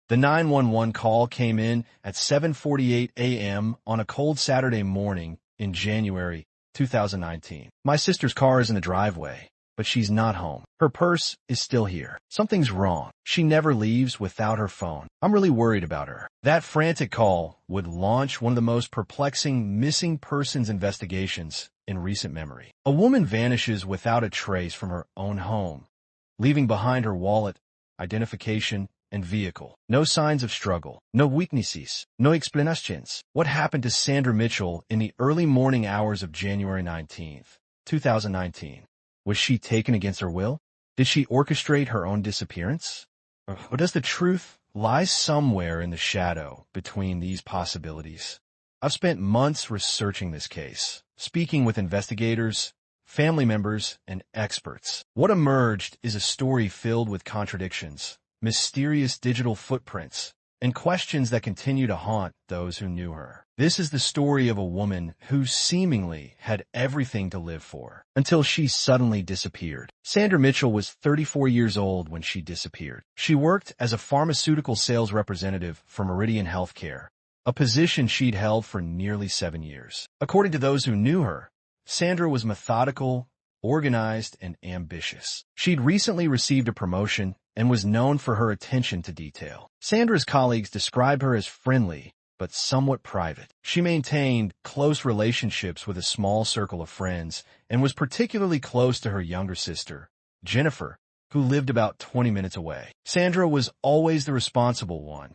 The 911 call came in at 7:48 a.m. on a cold Saturday morning in January 2019. My sister's car is in the driveway, but she's not home. Her purse is still here. Something's wrong. She never leaves without her phone. I'm really worried about her. That frantic call would launch one of the most perplexing missing persons investigations in recent memory. A woman vanishes without a trace from her own home, leaving behind her wallet, identification, and vehicle. No signs of struggle, no weaknesses, no explanations. What happened to Sandra Mitchell in the early morning hours of January 19th, 2019? Was she taken against her will? Did she orchestrate her own disappearance? Or does the truth lie somewhere in the shadow between these possibilities? I've spent months researching this case, speaking with investigators, family members, and experts. What emerged is a story filled with contradictions, mysterious digital footprints, and questions that continue to haunt those who knew her. This is the story of a woman who seemingly had everything to live for, until she suddenly disappeared. Sandra Mitchell was 34 years old when she disappeared. She worked as a pharmaceutical sales representative for Meridian Healthcare, a position she'd held for nearly 7 years. According to those who knew her, Sandra was methodical, organized, and ambitious. She'd recently received a promotion and was known for her attention to detail. Sandra's colleagues described her as friendly, but somewhat private. She maintained close relationships with a small circle of friends and was particularly close to her younger sister, Jennifer, who lived about 20 minutes away. Sandra was always the responsible one,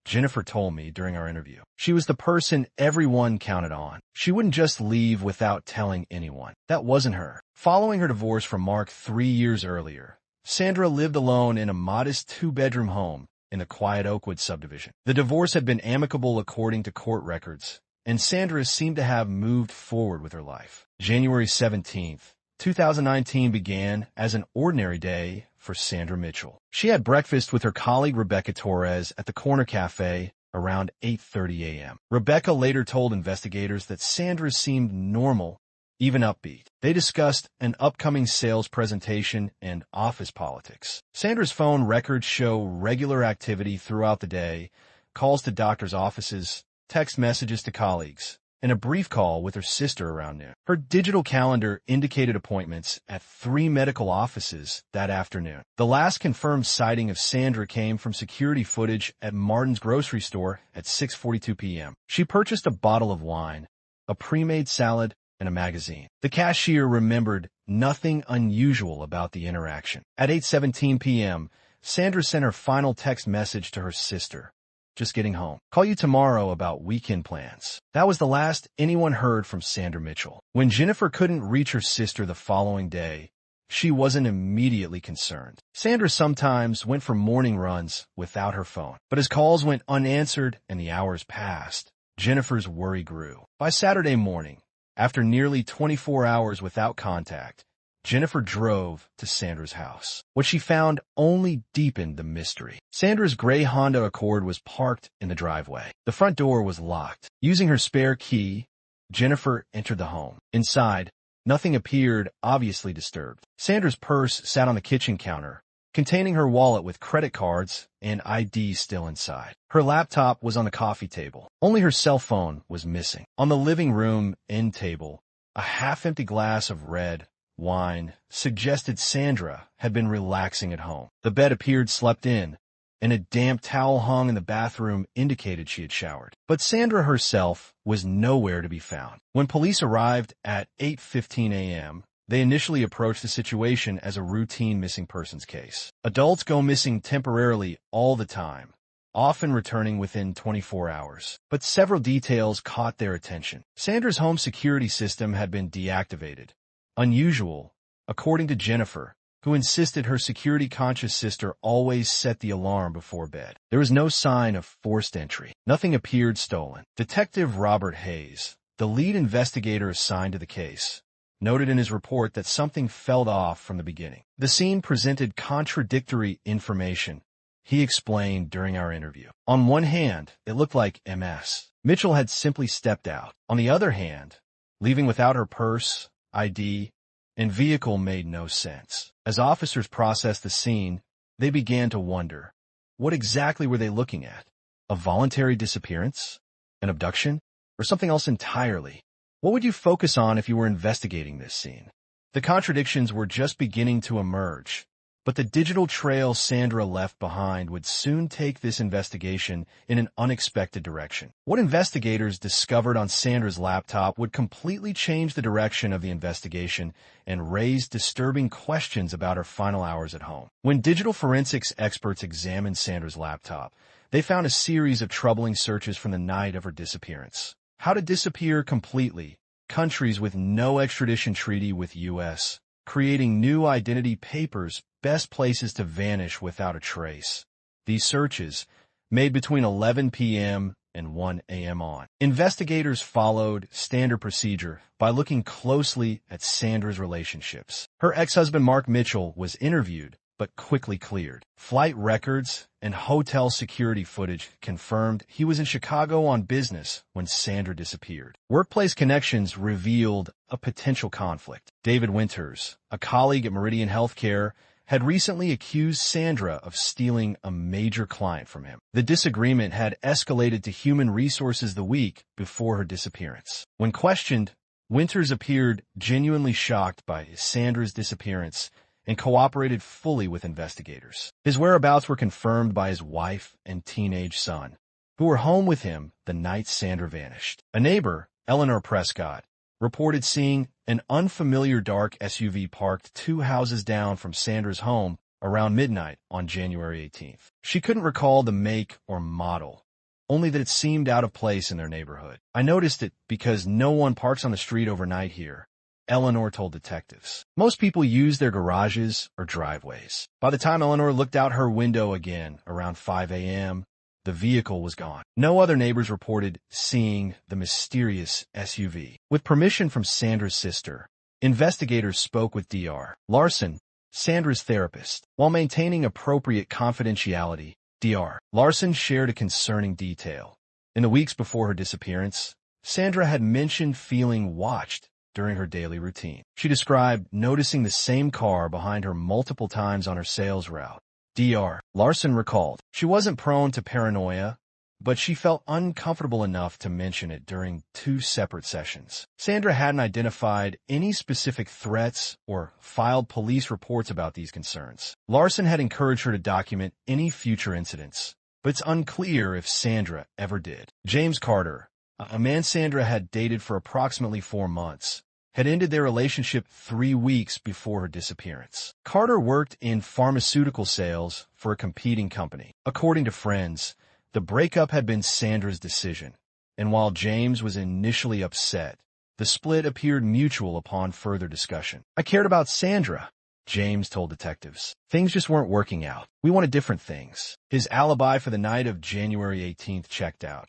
Jennifer told me during our interview. She was the person everyone counted on. She wouldn't just leave without telling anyone. That wasn't her. Following her divorce from Mark 3 years earlier, Sandra lived alone in a modest 2-bedroom home in the quiet Oakwood subdivision. The divorce had been amicable according to court records, and Sandra seemed to have moved forward with her life. January 17th, 2019 began as an ordinary day for Sandra Mitchell. She had breakfast with her colleague Rebecca Torres at the Corner Cafe around 8:30 a.m. Rebecca later told investigators that Sandra seemed normal, even upbeat. They discussed an upcoming sales presentation and office politics. Sandra's phone records show regular activity throughout the day, calls to doctors' offices, text messages to colleagues, and a brief call with her sister around noon. Her digital calendar indicated appointments at 3 medical offices that afternoon. The last confirmed sighting of Sandra came from security footage at Martin's grocery store at 6:42 p.m. She purchased a bottle of wine, a pre-made salad, and a magazine. The cashier remembered nothing unusual about the interaction. At 8:17 p.m., Sandra sent her final text message to her sister. Just getting home. Call you tomorrow about weekend plans. That was the last anyone heard from Sandra Mitchell. When Jennifer couldn't reach her sister the following day, she wasn't immediately concerned. Sandra sometimes went for morning runs without her phone, but as calls went unanswered and the hours passed, Jennifer's worry grew. By Saturday morning, after nearly 24 hours without contact, Jennifer drove to Sandra's house. What she found only deepened the mystery. Sandra's gray Honda Accord was parked in the driveway. The front door was locked. Using her spare key, Jennifer entered the home. Inside, nothing appeared obviously disturbed. Sandra's purse sat on the kitchen counter, containing her wallet with credit cards and ID still inside. Her laptop was on the coffee table. Only her cell phone was missing. On the living room end table, a half-empty glass of red wine suggested Sandra had been relaxing at home. The bed appeared slept in, and a damp towel hung in the bathroom indicated she had showered. But Sandra herself was nowhere to be found. When police arrived at 8:15 a.m., they initially approached the situation as a routine missing persons case. Adults go missing temporarily all the time, often returning within 24 hours. But several details caught their attention. Sandra's home security system had been deactivated. Unusual, according to Jennifer, who insisted her security-conscious sister always set the alarm before bed. There was no sign of forced entry. Nothing appeared stolen. Detective Robert Hayes, the lead investigator assigned to the case, noted in his report that something felt off from the beginning. The scene presented contradictory information, he explained during our interview. On one hand, it looked like MS. Mitchell had simply stepped out. On the other hand, leaving without her purse, ID, and vehicle made no sense. As officers processed the scene, they began to wonder, What exactly were they looking at? A voluntary disappearance? An abduction? Or something else entirely? What would you focus on if you were investigating this scene? The contradictions were just beginning to emerge, but the digital trail Sandra left behind would soon take this investigation in an unexpected direction. What investigators discovered on Sandra's laptop would completely change the direction of the investigation and raise disturbing questions about her final hours at home. When digital forensics experts examined Sandra's laptop, they found a series of troubling searches from the night of her disappearance. How to disappear completely, countries with no extradition treaty with U.S., creating new identity papers, best places to vanish without a trace. These searches, made between 11 p.m. and 1 a.m. on. Investigators followed standard procedure by looking closely at Sandra's relationships. Her ex-husband Mark Mitchell was interviewed, but quickly cleared. Flight records and hotel security footage confirmed he was in Chicago on business when Sandra disappeared. Workplace connections revealed a potential conflict. David Winters, a colleague at Meridian Healthcare, had recently accused Sandra of stealing a major client from him. The disagreement had escalated to human resources the week before her disappearance. When questioned, Winters appeared genuinely shocked by Sandra's disappearance and cooperated fully with investigators. His whereabouts were confirmed by his wife and teenage son, who were home with him the night Sandra vanished. A neighbor, Eleanor Prescott, reported seeing an unfamiliar dark SUV parked 2 houses down from Sandra's home around midnight on January 18th. She couldn't recall the make or model, only that it seemed out of place in their neighborhood. "I noticed it because no one parks on the street overnight here," Eleanor told detectives. Most people use their garages or driveways. By the time Eleanor looked out her window again around 5 a.m., the vehicle was gone. No other neighbors reported seeing the mysterious SUV. With permission from Sandra's sister, investigators spoke with Dr. Larson, Sandra's therapist. While maintaining appropriate confidentiality, Dr. Larson shared a concerning detail. In the weeks before her disappearance, Sandra had mentioned feeling watched during her daily routine. She described noticing the same car behind her multiple times on her sales route. Dr. Larson recalled, she wasn't prone to paranoia, but she felt uncomfortable enough to mention it during 2 separate sessions. Sandra hadn't identified any specific threats or filed police reports about these concerns. Larson had encouraged her to document any future incidents, but it's unclear if Sandra ever did. James Carter, a man Sandra had dated for approximately 4 months, had ended their relationship 3 weeks before her disappearance. Carter worked in pharmaceutical sales for a competing company. According to friends, the breakup had been Sandra's decision, and while James was initially upset, the split appeared mutual upon further discussion. "I cared about Sandra," James told detectives. "Things just weren't working out. We wanted different things." His alibi for the night of January 18th checked out.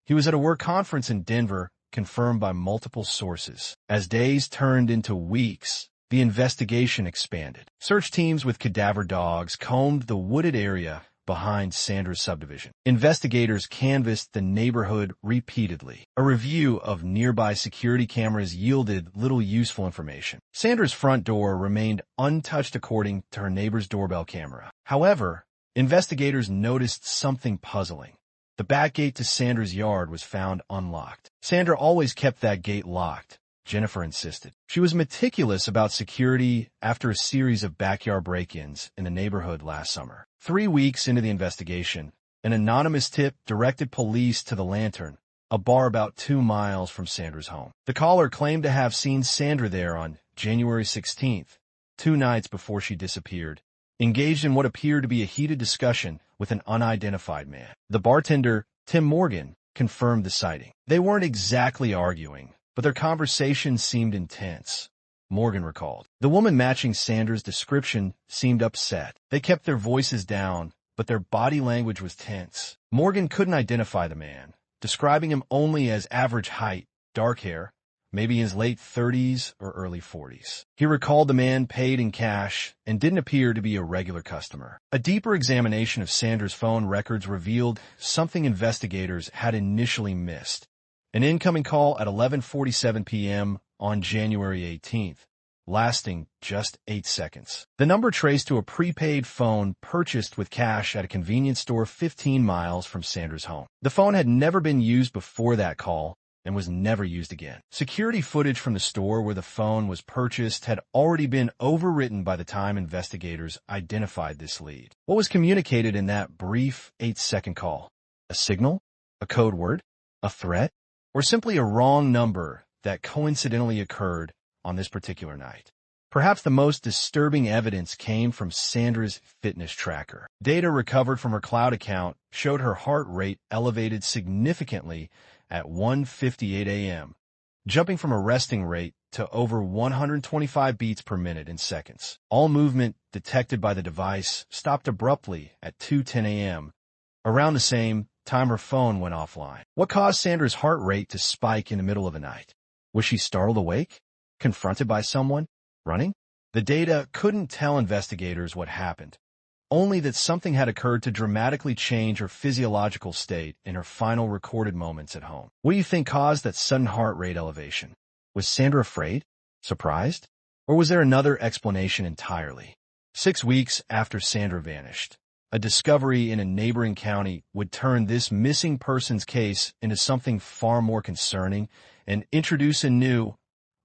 He was at a work conference in Denver, confirmed by multiple sources. As days turned into weeks, the investigation expanded. Search teams with cadaver dogs combed the wooded area behind Sandra's subdivision. Investigators canvassed the neighborhood repeatedly. A review of nearby security cameras yielded little useful information. Sandra's front door remained untouched according to her neighbor's doorbell camera. However, investigators noticed something puzzling. The back gate to Sandra's yard was found unlocked. Sandra always kept that gate locked, Jennifer insisted. She was meticulous about security after a series of backyard break-ins in the neighborhood last summer. 3 weeks into the investigation, an anonymous tip directed police to the Lantern, a bar about 2 miles from Sandra's home. The caller claimed to have seen Sandra there on January 16th, 2 nights before she disappeared, engaged in what appeared to be a heated discussion with an unidentified man. The bartender, Tim Morgan, confirmed the sighting. They weren't exactly arguing, but their conversation seemed intense, Morgan recalled. The woman matching Sandra's description seemed upset. They kept their voices down, but their body language was tense. Morgan couldn't identify the man, describing him only as average height, dark hair, maybe in his late 30s or early 40s. He recalled the man paid in cash and didn't appear to be a regular customer. A deeper examination of Sandra's phone records revealed something investigators had initially missed. An incoming call at 11:47 p.m. on January 18th lasting just 8 seconds. The number traced to a prepaid phone purchased with cash at a convenience store 15 miles from Sandra's home. The phone had never been used before that call and was never used again. Security footage from the store where the phone was purchased had already been overwritten by the time investigators identified this lead. What was communicated in that brief 8-second call? A signal? A code word? A threat? Or simply a wrong number that coincidentally occurred on this particular night? Perhaps the most disturbing evidence came from Sandra's fitness tracker. Data recovered from her cloud account showed her heart rate elevated significantly at 1:58 a.m., jumping from a resting rate to over 125 beats per minute in seconds. All movement detected by the device stopped abruptly at 2:10 a.m. Around the same time her phone went offline. What caused Sandra's heart rate to spike in the middle of the night? Was she startled awake? Confronted by someone? Running? The data couldn't tell investigators what happened, only that something had occurred to dramatically change her physiological state in her final recorded moments at home. What do you think caused that sudden heart rate elevation? Was Sandra afraid? Surprised? Or was there another explanation entirely? 6 weeks after Sandra vanished, a discovery in a neighboring county would turn this missing persons case into something far more concerning and introduce a new,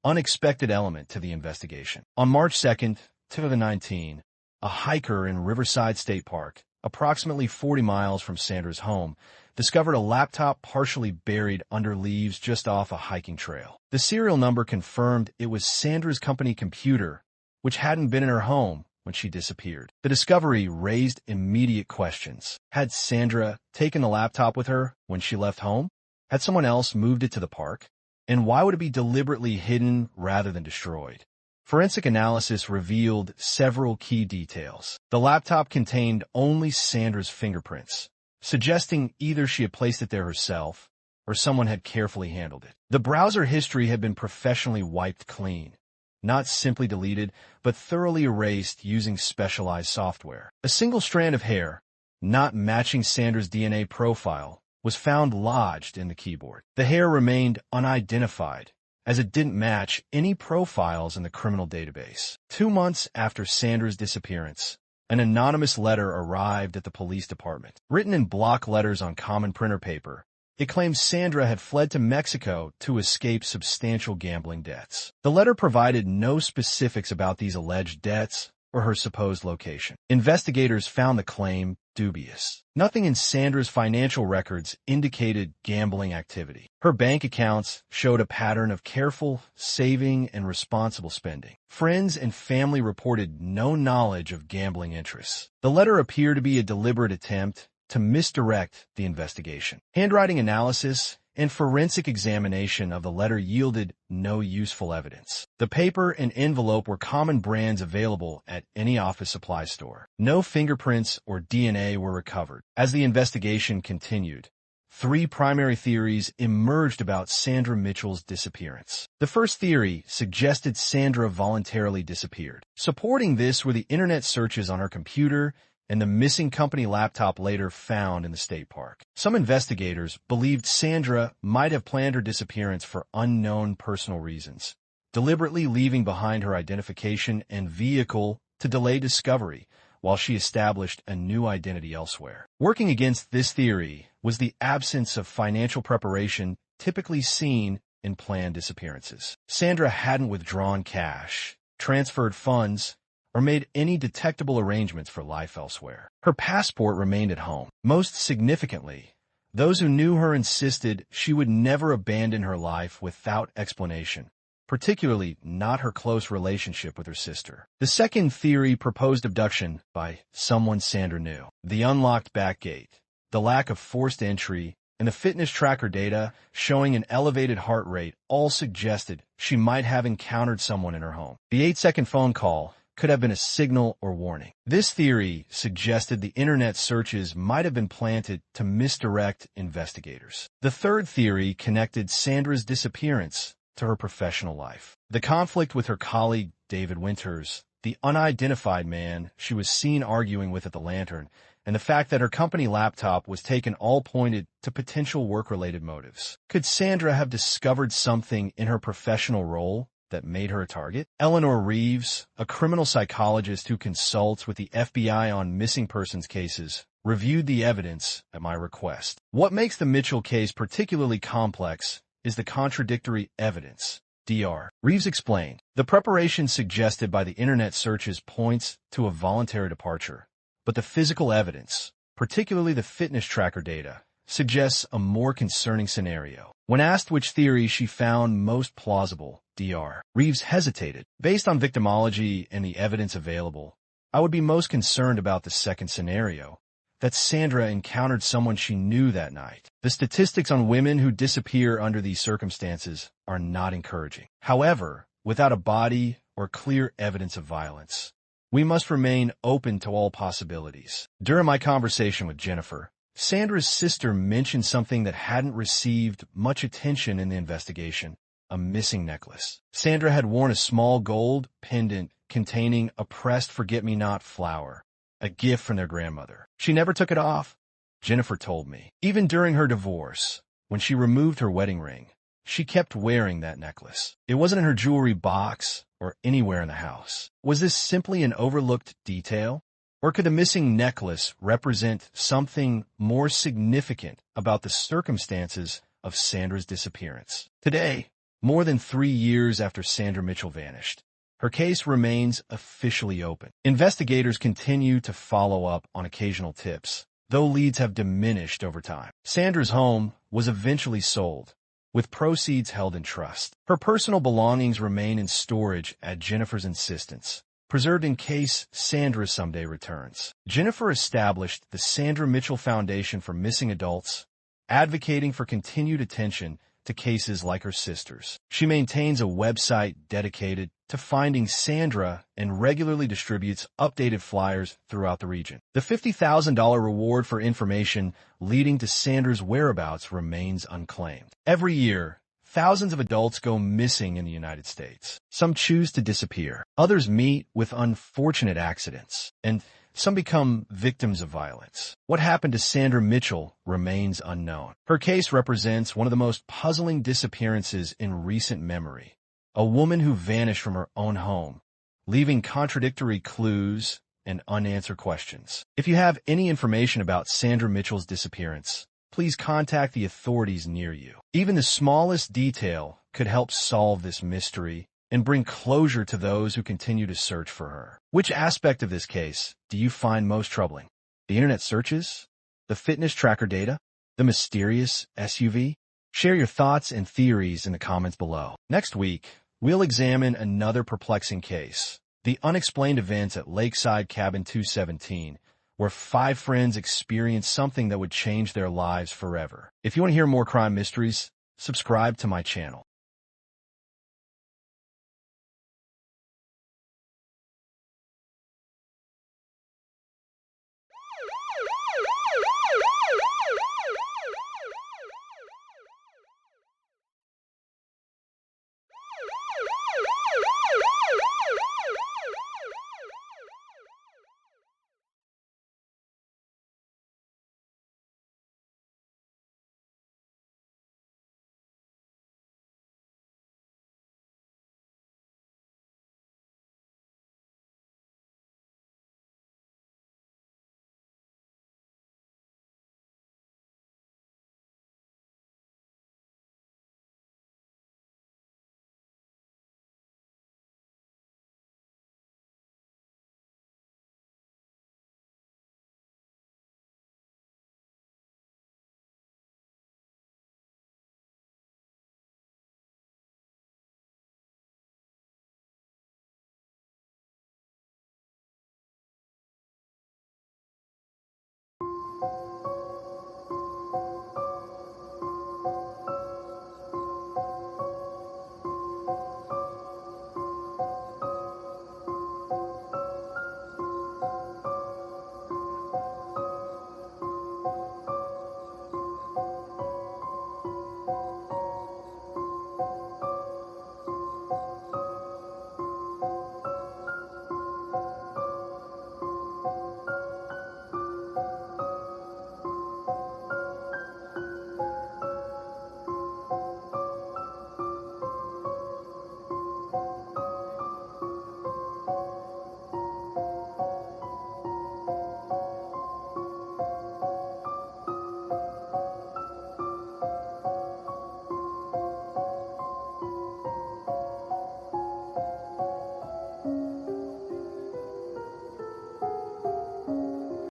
unexpected element to the investigation. On March 2nd, 2019, a hiker in Riverside State Park, approximately 40 miles from Sandra's home, discovered a laptop partially buried under leaves just off a hiking trail. The serial number confirmed it was Sandra's company computer, which hadn't been in her home when she disappeared. The discovery raised immediate questions. Had Sandra taken the laptop with her when she left home? Had someone else moved it to the park? And why would it be deliberately hidden rather than destroyed? Forensic analysis revealed several key details. The laptop contained only Sandra's fingerprints, suggesting either she had placed it there herself or someone had carefully handled it. The browser history had been professionally wiped clean, not simply deleted, but thoroughly erased using specialized software. A single strand of hair, not matching Sandra's DNA profile, was found lodged in the keyboard. The hair remained unidentified, as it didn't match any profiles in the criminal database. 2 months after Sandra's disappearance, an anonymous letter arrived at the police department. Written in block letters on common printer paper, it claimed Sandra had fled to Mexico to escape substantial gambling debts. The letter provided no specifics about these alleged debts or her supposed location. Investigators found the claim dubious. Nothing in Sandra's financial records indicated gambling activity. Her bank accounts showed a pattern of careful saving and responsible spending. Friends and family reported no knowledge of gambling interests. The letter appeared to be a deliberate attempt to misdirect the investigation. Handwriting analysis and forensic examination of the letter yielded no useful evidence. The paper and envelope were common brands available at any office supply store. No fingerprints or DNA were recovered. As the investigation continued, 3 primary theories emerged about Sandra Mitchell's disappearance. The first theory suggested Sandra voluntarily disappeared. Supporting this were the internet searches on her computer and the missing company laptop later found in the state park. Some investigators believed Sandra might have planned her disappearance for unknown personal reasons, deliberately leaving behind her identification and vehicle to delay discovery while she established a new identity elsewhere. Working against this theory was the absence of financial preparation typically seen in planned disappearances. Sandra hadn't withdrawn cash, transferred funds, or made any detectable arrangements for life elsewhere. Her passport remained at home. Most significantly, those who knew her insisted she would never abandon her life without explanation, particularly not her close relationship with her sister. The second theory proposed abduction by someone Sandra knew. The unlocked back gate, the lack of forced entry, and the fitness tracker data showing an elevated heart rate all suggested she might have encountered someone in her home. The 8-second phone call could have been a signal or warning. This theory suggested the internet searches might have been planted to misdirect investigators. The third theory connected Sandra's disappearance to her professional life. The conflict with her colleague, David Winters, the unidentified man she was seen arguing with at the Lantern, and the fact that her company laptop was taken all pointed to potential work-related motives. Could Sandra have discovered something in her professional role that made her a target? Eleanor Reeves, a criminal psychologist who consults with the FBI on missing persons cases, reviewed the evidence at my request. What makes the Mitchell case particularly complex is the contradictory evidence. Dr. Reeves explained, the preparation suggested by the internet searches points to a voluntary departure, but the physical evidence, particularly the fitness tracker data, suggests a more concerning scenario. When asked which theory she found most plausible, Dr. Reeves hesitated. Based on victimology and the evidence available, I would be most concerned about the second scenario, that Sandra encountered someone she knew that night. The statistics on women who disappear under these circumstances are not encouraging. However, without a body or clear evidence of violence, we must remain open to all possibilities. During my conversation with Jennifer, Sandra's sister mentioned something that hadn't received much attention in the investigation: a missing necklace. Sandra had worn a small gold pendant containing a pressed forget-me-not flower, a gift from their grandmother. She never took it off, Jennifer told me. Even during her divorce, when she removed her wedding ring, she kept wearing that necklace. It wasn't in her jewelry box or anywhere in the house. Was this simply an overlooked detail? Or could the missing necklace represent something more significant about the circumstances of Sandra's disappearance? Today, more than 3 years after Sandra Mitchell vanished, her case remains officially open. Investigators continue to follow up on occasional tips, though leads have diminished over time. Sandra's home was eventually sold, with proceeds held in trust. Her personal belongings remain in storage at Jennifer's insistence, preserved in case Sandra someday returns. Jennifer established the Sandra Mitchell Foundation for Missing Adults, advocating for continued attention to cases like her sister's. She maintains a website dedicated to finding Sandra and regularly distributes updated flyers throughout the region. The $50,000 reward for information leading to Sandra's whereabouts remains unclaimed. Every year, thousands of adults go missing in the United States. Some choose to disappear. Others meet with unfortunate accidents, and some become victims of violence. What happened to Sandra Mitchell remains unknown. Her case represents one of the most puzzling disappearances in recent memory. A woman who vanished from her own home, leaving contradictory clues and unanswered questions. If you have any information about Sandra Mitchell's disappearance, please contact the authorities near you. Even the smallest detail could help solve this mystery and bring closure to those who continue to search for her. Which aspect of this case do you find most troubling? The internet searches? The fitness tracker data? The mysterious SUV? Share your thoughts and theories in the comments below. Next week, we'll examine another perplexing case: the unexplained events at Lakeside Cabin 217, where 5 friends experienced something that would change their lives forever. If you want to hear more crime mysteries, subscribe to my channel.